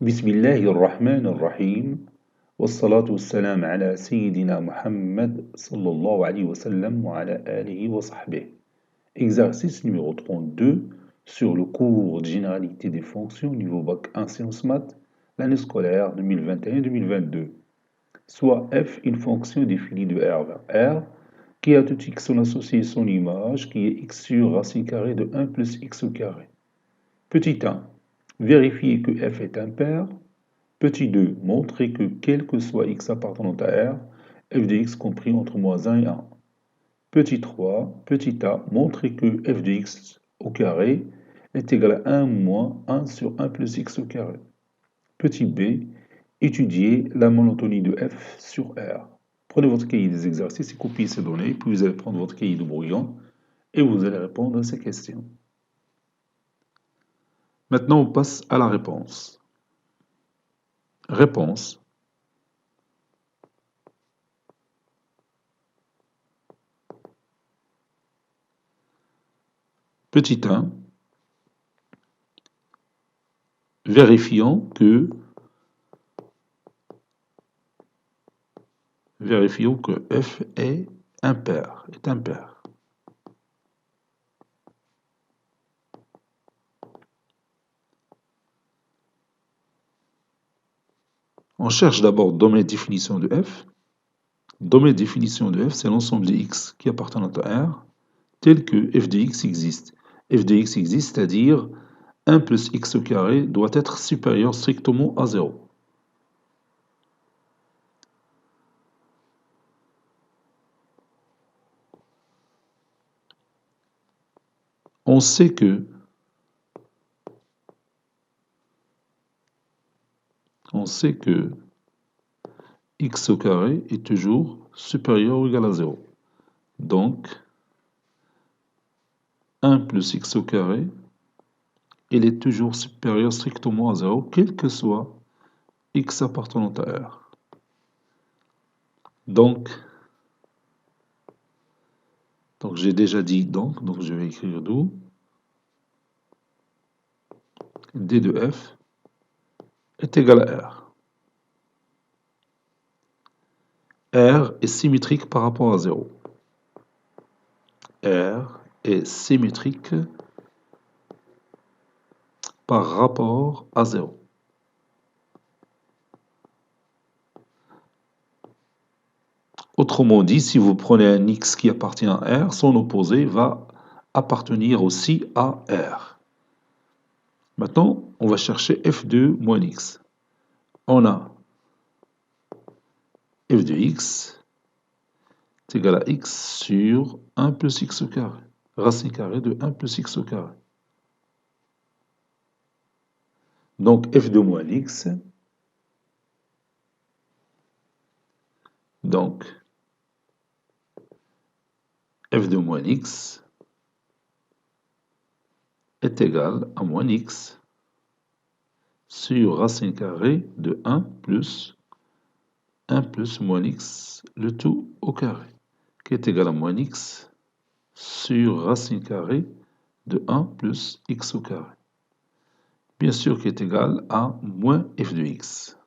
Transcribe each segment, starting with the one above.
بسم الله الرحمن الرحيم والصلاة والسلام على سيدنا Muhammad sallallahu alayhi wa sallam wa ala alihi wa sahbihi. Exercice numéro 32 sur le cours de généralité des fonctions niveau bac 1 sciences maths, l'année scolaire 2021-2022. Soit f une fonction définie de R vers R qui a tout x son associé son image qui est x sur racine carrée de 1 plus x au carré. Petit 1. Vérifier que f est impair. Petit 2. Montrer que quel que soit x appartenant à R, f de x compris entre moins 1 et 1. Petit 3. Petit a. Montrer que f de x au carré est égal à 1 moins 1 sur 1 plus x au carré. Petit b. Étudier la monotonie de f sur R. Prenez votre cahier des exercices et copiez ces données, puis vous allez prendre votre cahier de brouillon et vous allez répondre à ces questions. Maintenant, on passe à la réponse. Réponse. Petit 1. Vérifions que f est impair. On cherche d'abord domaine de définition de f. Domaine de définition de f, c'est l'ensemble des x qui appartiennent à R, tel que f de x existe. F de x existe, c'est-à-dire 1 plus x au carré doit être supérieur strictement à 0. On sait que x au carré est toujours supérieur ou égal à 0. Donc, 1 plus x au carré, il est toujours supérieur strictement à 0, quel que soit x appartenant à R. Donc j'ai déjà dit donc je vais écrire d'où d de f est égal à R. R est symétrique par rapport à 0. R est symétrique par rapport à 0. Autrement dit, si vous prenez un x qui appartient à R, son opposé va appartenir aussi à R. Maintenant, on va chercher f de moins x. On a f de x est égal à x sur 1 plus x au carré. Racine carrée de 1 plus x au carré. Donc f de moins x, donc f de moins x est égal à moins x sur racine carrée de 1 plus moins x, le tout au carré, qui est égal à moins x sur racine carrée de 1 plus x au carré. Bien sûr qui est égal à moins f de x.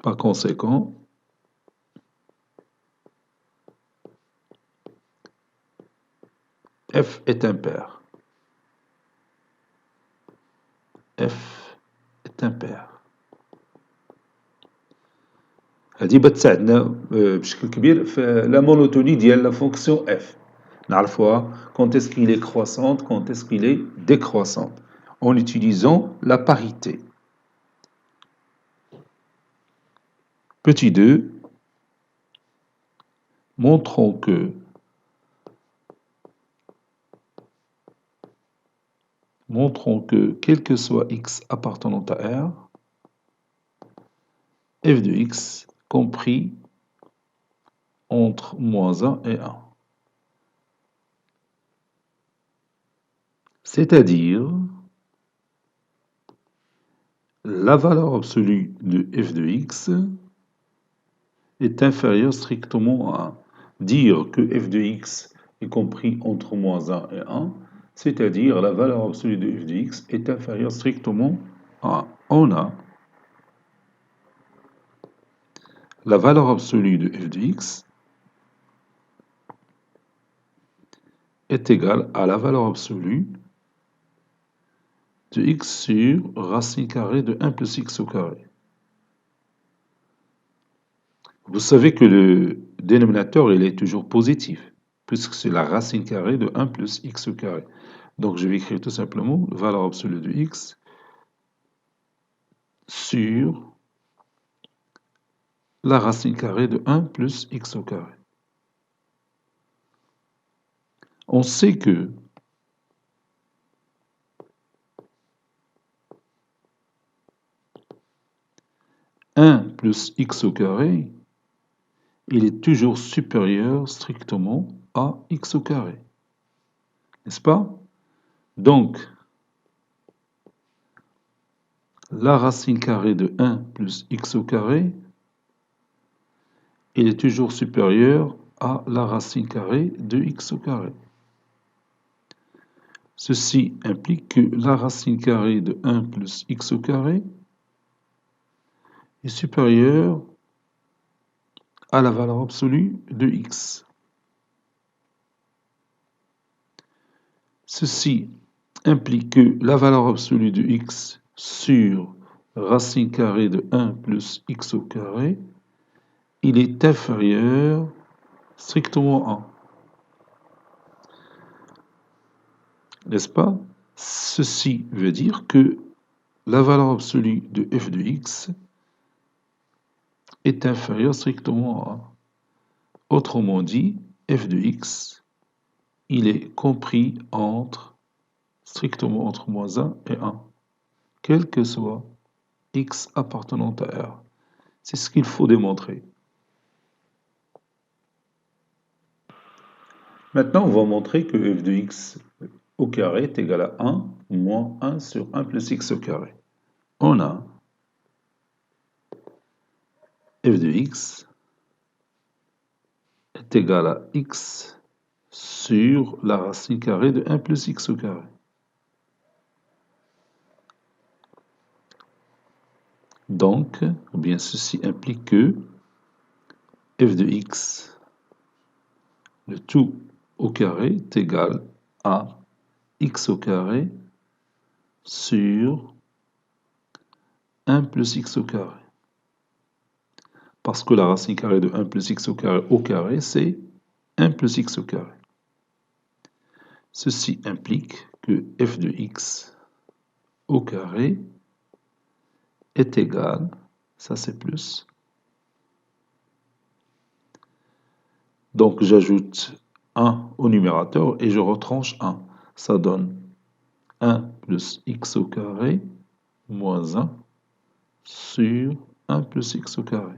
Par conséquent, f est impair. f est impair. هذه بتساعدنا بشكل كبير في la monotonie ديال la fonction f. نعرفوها quand est-ce qu'il est croissante, quand est-ce qu'il est décroissante, en utilisant la parité. Petit 2, montrons que quel que soit x appartenant à R, f de x compris entre moins 1 et 1. C'est-à-dire la valeur absolue de f de x est inférieure strictement à 1. Dire que f de x est compris entre moins 1 et 1, c'est-à-dire la valeur absolue de f de x est inférieure strictement à 1. On a la valeur absolue de f de x est égale à la valeur absolue de x sur racine carrée de 1 plus x au carré. Vous savez que le dénominateur, il est toujours positif, puisque c'est la racine carrée de 1 plus x au carré. Donc je vais écrire tout simplement la valeur absolue de x sur la racine carrée de 1 plus x au carré. On sait que un plus x au carré, il est toujours supérieur strictement à x au carré. N'est-ce pas? Donc, la racine carrée de 1 plus x au carré, il est toujours supérieur à la racine carrée de x au carré. Ceci implique que la racine carrée de 1 plus x au carré est supérieure à la valeur absolue de x. Ceci implique que la valeur absolue de x sur racine carrée de 1 plus x au carré, il est inférieur strictement à 1. N'est-ce pas? Ceci veut dire que la valeur absolue de f de x est inférieure strictement à 1. Autrement dit, f de x, il est compris strictement entre moins 1 et 1, quel que soit x appartenant à R. C'est ce qu'il faut démontrer. Maintenant, on va montrer que f de x au carré est égal à 1 moins 1 sur 1 plus x au carré. On a f de x est égal à x sur la racine carrée de 1 plus x au carré. Donc, bien ceci implique que f de x, le tout au carré, est égal à x au carré sur 1 plus x au carré. Parce que la racine carrée de 1 plus x au carré, c'est 1 plus x au carré. Ceci implique que f de x au carré est égal, ça c'est plus. Donc j'ajoute 1 au numérateur et je retranche 1. Ça donne 1 plus x au carré moins 1 sur 1 plus x au carré.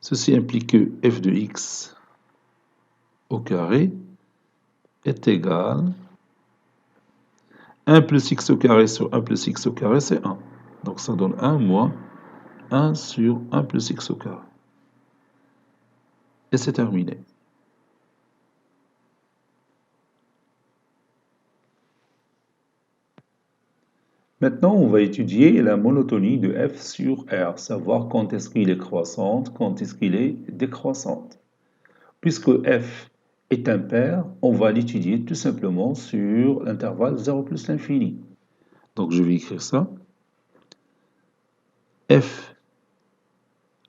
Ceci implique que f de x au carré est égal 1 plus x au carré sur 1 plus x au carré, c'est 1. Donc ça donne 1 moins 1 sur 1 plus x au carré. Et c'est terminé. Maintenant, on va étudier la monotonie de f sur R, savoir quand est-ce qu'il est croissante, quand est-ce qu'il est décroissante. Puisque f est impair, on va l'étudier tout simplement sur l'intervalle 0 plus l'infini. Donc je vais écrire ça. F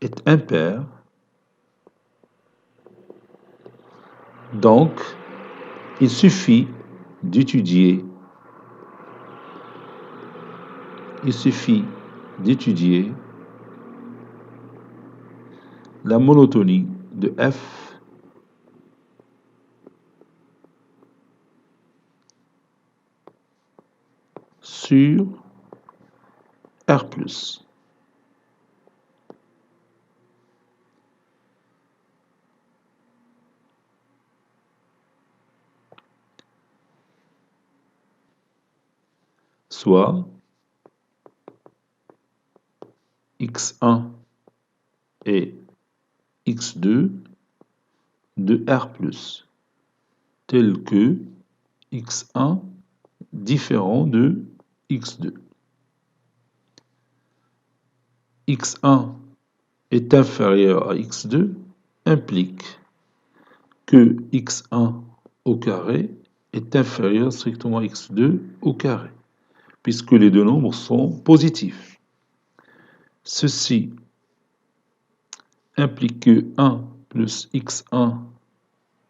est impair. Donc, il suffit d'étudier la monotonie de f sur R+. Soit x1 et x2 de R+, tel que x1 différent de x2. x1 est inférieur à x2 implique que x1 au carré est inférieur strictement à x2 au carré, puisque les deux nombres sont positifs. Ceci implique que 1 plus x1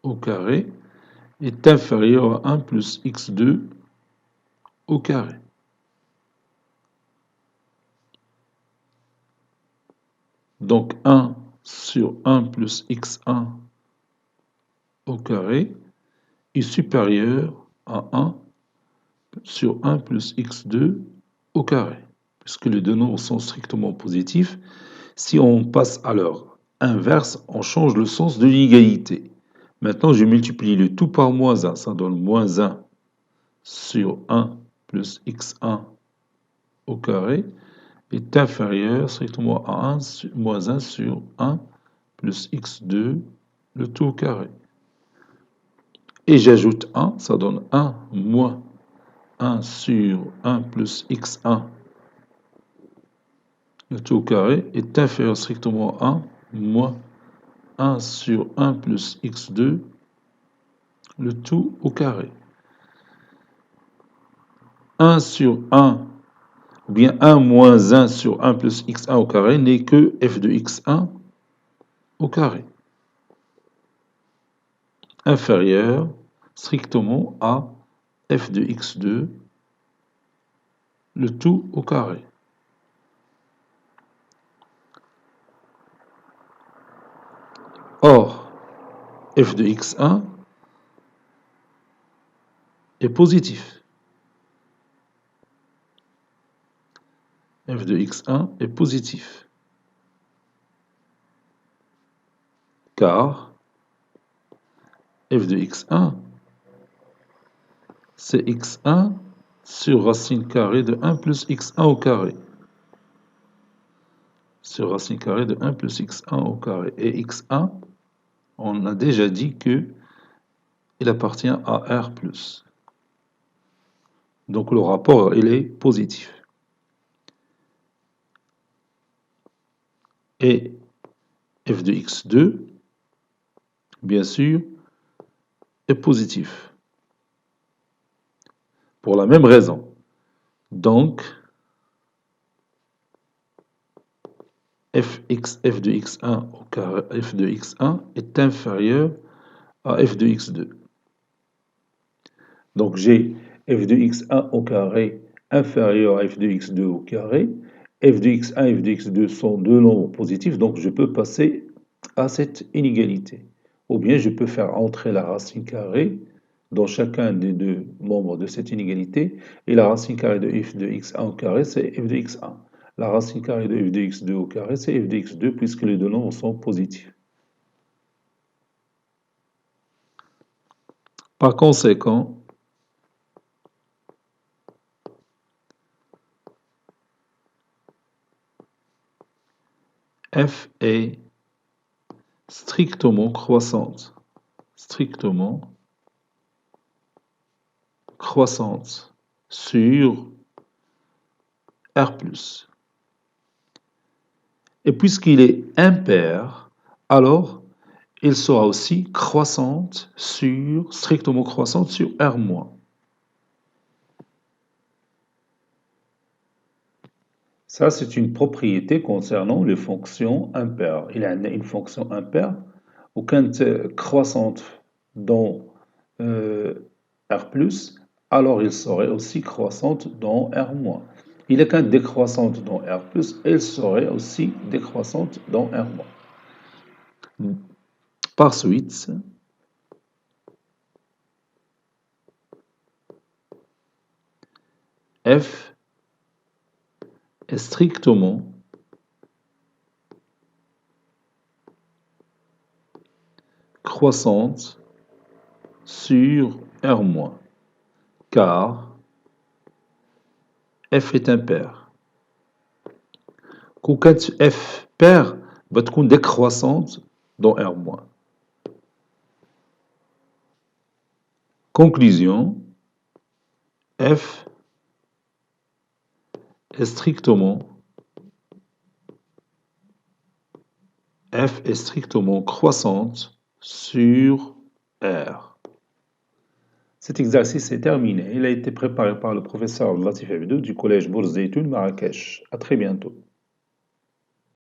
au carré est inférieur à 1 plus x2 au carré. Donc 1 sur 1 plus x1 au carré est supérieur à 1 sur 1 plus x2 au carré, puisque les deux nombres sont strictement positifs. Si on passe à leur inverse, on change le sens de l'égalité. Maintenant, je multiplie le tout par moins 1, ça donne moins 1 sur 1 plus x1 au carré est inférieur strictement à 1 moins 1 sur 1 plus x2, le tout au carré. Et j'ajoute 1, ça donne 1 moins 1 sur 1 plus x1, le tout au carré, est inférieur strictement à 1 moins 1 sur 1 plus x2, le tout au carré. 1 sur 1, ou bien 1 moins 1 sur 1 plus x1 au carré n'est que f de x1 au carré, inférieur strictement à f de x2, le tout au carré. Or, f de x1 est positif. F de x1 est positif. Car f de x1, c'est x1 sur racine carrée de 1 plus x1 au carré. Sur racine carrée de 1 plus x1 au carré. Et x1, on a déjà dit que il appartient à R+. Donc le rapport, il est positif. Et f de x2, bien sûr, est positif. Pour la même raison. Donc, f de x1 au carré, f de x1 est inférieur à f de x2. Donc j'ai f de x1 au carré inférieur à f de x2 au carré. F de x1 et f de x2 sont deux nombres positifs, donc je peux passer à cette inégalité. Ou bien je peux faire entrer la racine carrée dans chacun des deux membres de cette inégalité, et la racine carrée de f de x1 au carré, c'est f de x1. La racine carrée de f de x2 au carré, c'est f de x2, puisque les deux nombres sont positifs. Par conséquent, f est strictement croissante. Strictement croissante sur R+. Et puisqu'il est impair, alors il sera aussi strictement croissante sur R-. Ça, c'est une propriété concernant les fonctions impaires. Il y a une fonction impaire, ou quand croissante dans R+, alors il serait aussi croissante dans R-. Il est quand décroissante dans R+, elle serait aussi décroissante dans R-. Par suite, f est strictement croissante sur R-, car f est impair. Quand f pair va être décroissante dans R-. Conclusion, F est strictement croissante sur R. Cet exercice est terminé. Il a été préparé par le professeur Latif Abdou du collège Bourz Zeytoun Marrakech. À très bientôt.